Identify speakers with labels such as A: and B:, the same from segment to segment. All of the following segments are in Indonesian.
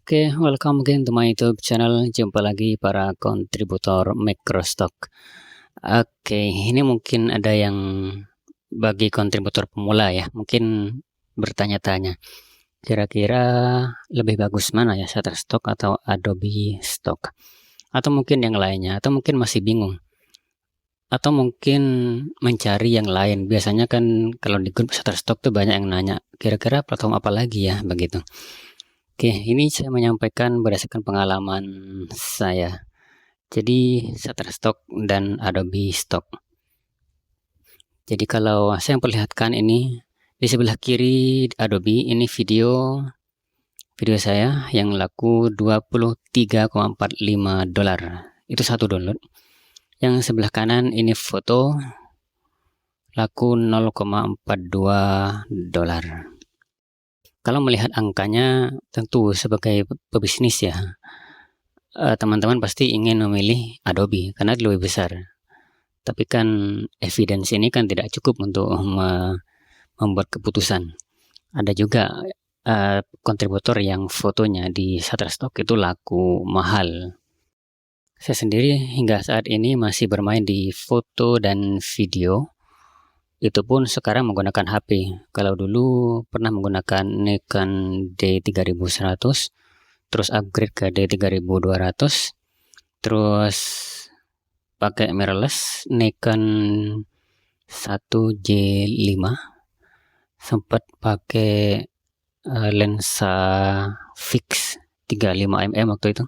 A: Oke, welcome again to my YouTube channel. Jumpa lagi para kontributor Microstock. Oke, ini mungkin ada yang bagi kontributor pemula ya, mungkin bertanya-tanya, kira-kira lebih bagus mana ya, Shutterstock atau Adobe Stock? Atau mungkin yang lainnya, atau mungkin masih bingung. Atau mungkin mencari yang lain. Biasanya kan kalau di grup Shutterstock tuh banyak yang nanya, kira-kira platform apa lagi ya, begitu. Oke, ini saya menyampaikan berdasarkan pengalaman saya. Jadi Shutterstock dan Adobe Stock. Jadi kalau saya memperlihatkan ini di sebelah kiri Adobe, ini video saya yang laku $23,45. Itu satu download. Yang sebelah kanan ini foto laku $0,42. Kalau melihat angkanya, tentu sebagai pebisnis ya, teman-teman pasti ingin memilih Adobe karena lebih besar. Tapi kan evidence ini kan tidak cukup untuk membuat keputusan. Ada juga kontributor yang fotonya di Shutterstock itu laku mahal. Saya sendiri hingga saat ini masih bermain di foto dan video. Itu pun sekarang menggunakan HP. Kalau dulu pernah menggunakan Nikon D3100, terus upgrade ke D3200, terus pakai mirrorless Nikon 1J5, sempat pakai lensa fix 35mm waktu itu.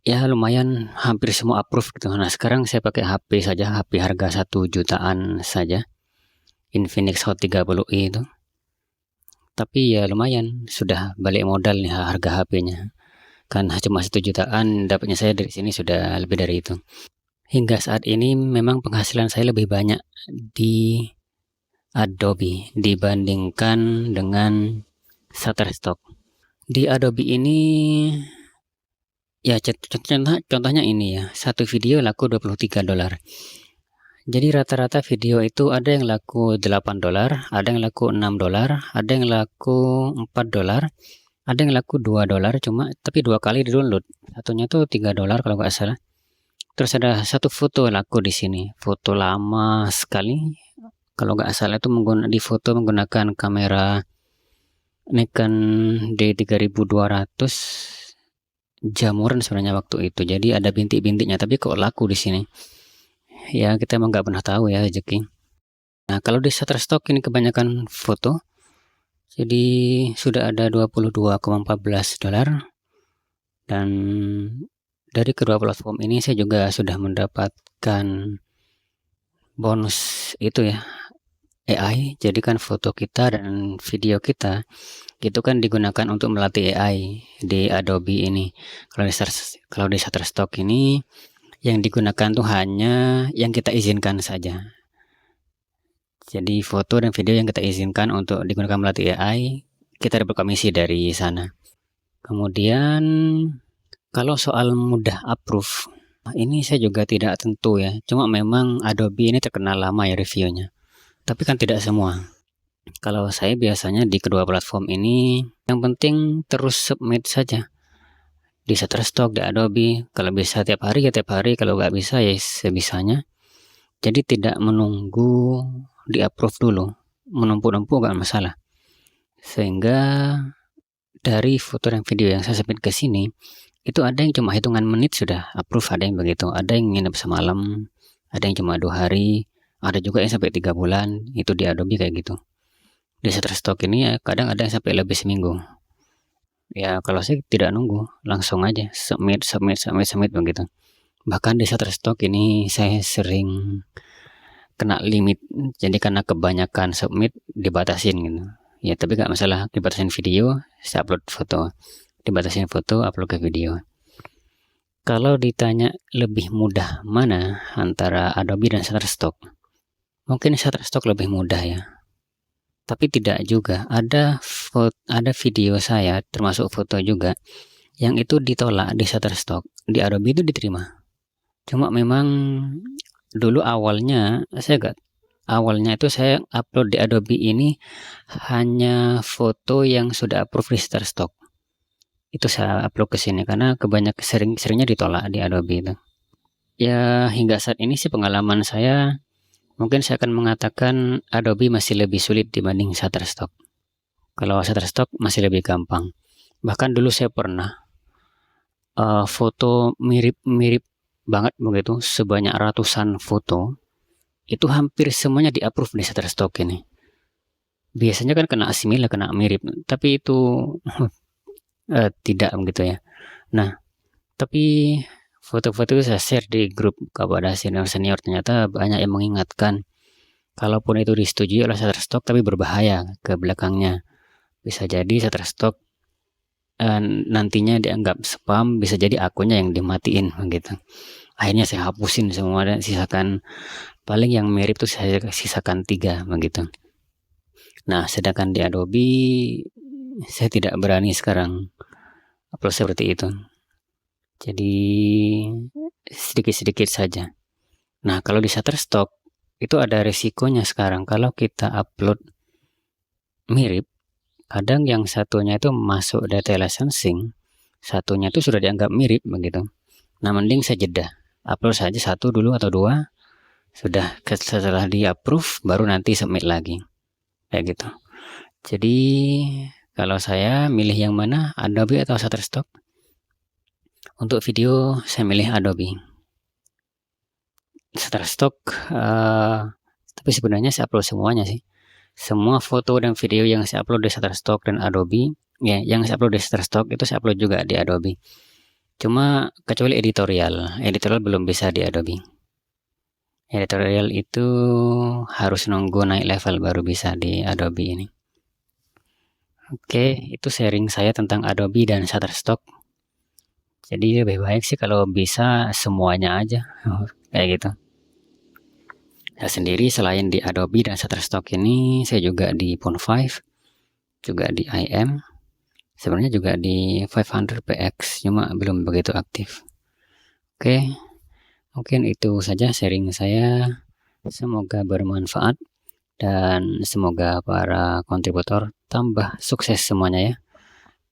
A: Ya lumayan, hampir semua approve gitu. Nah sekarang saya pakai HP saja, HP harga 1 jutaan saja, Infinix Hot 30i itu. Tapi ya lumayan, sudah balik modal nih harga HP-nya. Kan cuma 1 jutaan, dapatnya saya dari sini sudah lebih dari itu. Hingga saat ini memang penghasilan saya lebih banyak di Adobe dibandingkan dengan Shutterstock. Di Adobe ini ya contohnya ini ya, satu video laku $23. Jadi rata-rata video itu ada yang laku $8, ada yang laku $6, ada yang laku $4, ada yang laku $2 cuma, tapi 2 kali di download. Satunya tuh $3 kalau nggak salah. Terus ada satu foto laku di sini, foto lama sekali. Kalau nggak salah itu di foto menggunakan kamera Nikon D3200, jamuran sebenarnya waktu itu. Jadi ada bintik-bintiknya, tapi kok laku di sini. Ya kita emang nggak pernah tahu ya rezeki. Nah kalau di Shutterstock ini kebanyakan foto. Jadi sudah ada $22,14. Dan dari kedua platform ini saya juga sudah mendapatkan bonus itu ya, AI. Jadi kan foto kita dan video kita itu kan digunakan untuk melatih AI di Adobe ini. Kalau di Shutterstock ini yang digunakan tuh hanya yang kita izinkan saja. Jadi foto dan video yang kita izinkan untuk digunakan melatih AI, kita dapat komisi dari sana. Kemudian kalau soal mudah approve, ini saya juga tidak tentu ya. Cuma memang Adobe ini terkenal lama ya reviewnya. Tapi kan tidak semua. Kalau saya biasanya di kedua platform ini, yang penting terus submit saja. Di Shutterstock, di Adobe, kalau bisa tiap hari ya tiap hari, kalau nggak bisa ya sebisanya. Jadi tidak menunggu di approve dulu, menumpuk-numpuk nggak masalah. Sehingga dari foto dan video yang saya submit ke sini, itu ada yang cuma hitungan menit sudah approve, ada yang begitu, ada yang nginep semalam, ada yang cuma 2 hari, ada juga yang sampai 3 bulan, itu di Adobe kayak gitu. Di Shutterstock ini ya kadang ada yang sampai lebih seminggu. Ya kalau saya tidak nunggu, langsung aja submit begitu. Bahkan di Shutterstock ini saya sering kena limit, jadi karena kebanyakan submit dibatasin gitu. Ya tapi nggak masalah, dibatasin video, saya upload foto, dibatasin foto, upload ke video. Kalau ditanya lebih mudah mana antara Adobe dan Shutterstock, mungkin Shutterstock lebih mudah ya. Tapi tidak juga, ada video saya termasuk foto juga yang itu ditolak di Shutterstock, di Adobe itu diterima. Cuma memang dulu awalnya itu saya upload di Adobe ini hanya foto yang sudah approve di Shutterstock. itu saya upload ke sini karena seringnya ditolak di Adobe itu. Ya, hingga saat ini sih pengalaman saya, mungkin saya akan mengatakan Adobe masih lebih sulit dibanding Shutterstock. Kalau Shutterstock masih lebih gampang. Bahkan dulu saya pernah foto mirip-mirip banget begitu, sebanyak ratusan foto, itu hampir semuanya di-approve di Shutterstock ini. Biasanya kan kena asimila, kena mirip, tapi itu tidak begitu ya. Nah, tapi foto-foto itu saya share di grup kepada senior-senior, ternyata banyak yang mengingatkan, kalaupun itu disetujui oleh Shutterstock tapi berbahaya ke belakangnya. Bisa jadi Shutterstock nantinya dianggap spam, bisa jadi akunnya yang dimatiin begitu. Akhirnya saya hapusin semua dan sisakan paling yang mirip tuh saya sisakan 3 begitu. Nah, sedangkan di Adobe saya tidak berani sekarang upload seperti itu. Jadi sedikit-sedikit saja. Nah, kalau di Shutterstock itu ada resikonya sekarang. Kalau kita upload mirip, kadang yang satunya itu masuk data licensing, satunya itu sudah dianggap mirip begitu. Nah, mending saya jeda, upload saja satu dulu atau 2, sudah setelah di approve baru nanti submit lagi, kayak gitu. Jadi kalau saya milih yang mana, Adobe atau Shutterstock? Untuk video saya milih Adobe. Shutterstock, tapi sebenarnya saya upload semuanya sih. Semua foto dan video yang saya upload di Shutterstock dan Adobe, ya, yang saya upload di Shutterstock itu saya upload juga di Adobe. Cuma kecuali editorial belum bisa di Adobe. Editorial itu harus nunggu naik level baru bisa di Adobe ini. Oke, itu sharing saya tentang Adobe dan Shutterstock. Jadi lebih baik sih kalau bisa semuanya aja, kayak gitu. Saya sendiri selain di Adobe dan Shutterstock ini, saya juga di Pond5, juga di IM, sebenarnya juga di 500px, cuma belum begitu aktif. Oke, mungkin itu saja sharing saya. Semoga bermanfaat dan semoga para kontributor tambah sukses semuanya ya.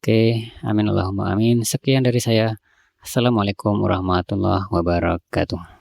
A: Oke, amin Allahumma amin. Sekian dari saya. Assalamualaikum warahmatullahi wabarakatuh.